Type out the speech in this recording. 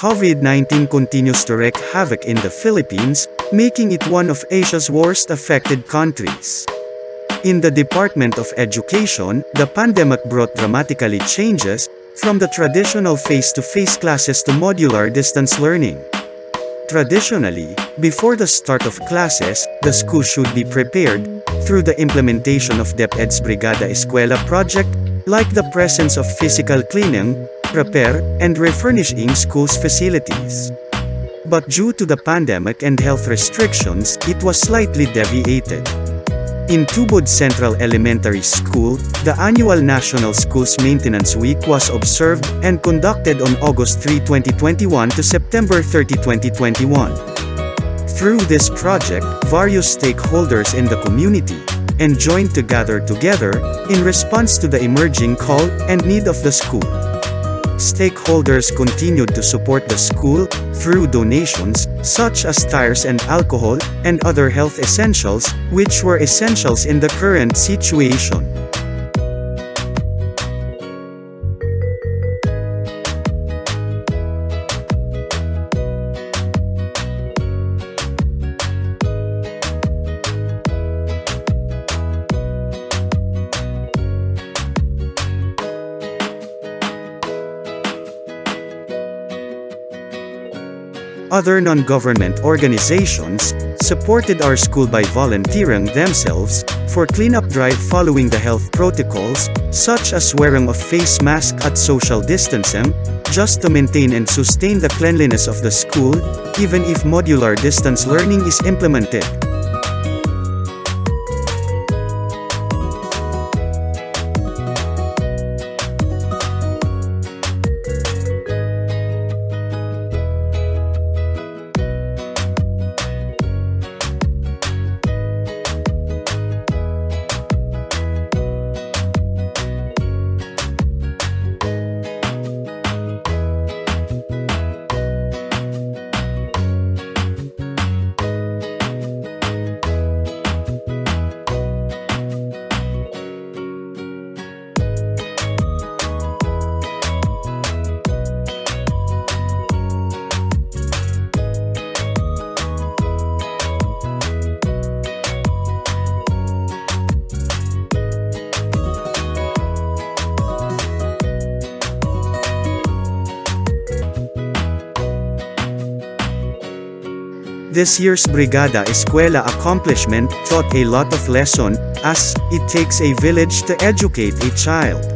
COVID-19 continues to wreak havoc in the Philippines, making it one of Asia's worst affected countries. In the Department of Education, the pandemic brought dramatically changes, from the traditional face-to-face classes to modular distance learning. Traditionally, before the start of classes, the school should be prepared, through the implementation of DepEd's Brigada Eskwela project, like the presence of physical cleaning, repair, and refurnishing schools' facilities. But due to the pandemic and health restrictions, it was slightly deviated. In Tubod Central Elementary School, the annual National Schools Maintenance Week was observed and conducted on August 3, 2021 to September 30, 2021. Through this project, various stakeholders in the community joined to gather together, in response to the emerging call and need of the school. Stakeholders continued to support the school, through donations, such as tires and alcohol, and other health essentials, which were essentials in the current situation. Other non-government organizations supported our school by volunteering themselves for cleanup drive following the health protocols, such as wearing of face mask at social distancing, just to maintain and sustain the cleanliness of the school, even if modular distance learning is implemented. This year's Brigada Eskwela accomplishment taught a lot of lesson, as it takes a village to educate a child.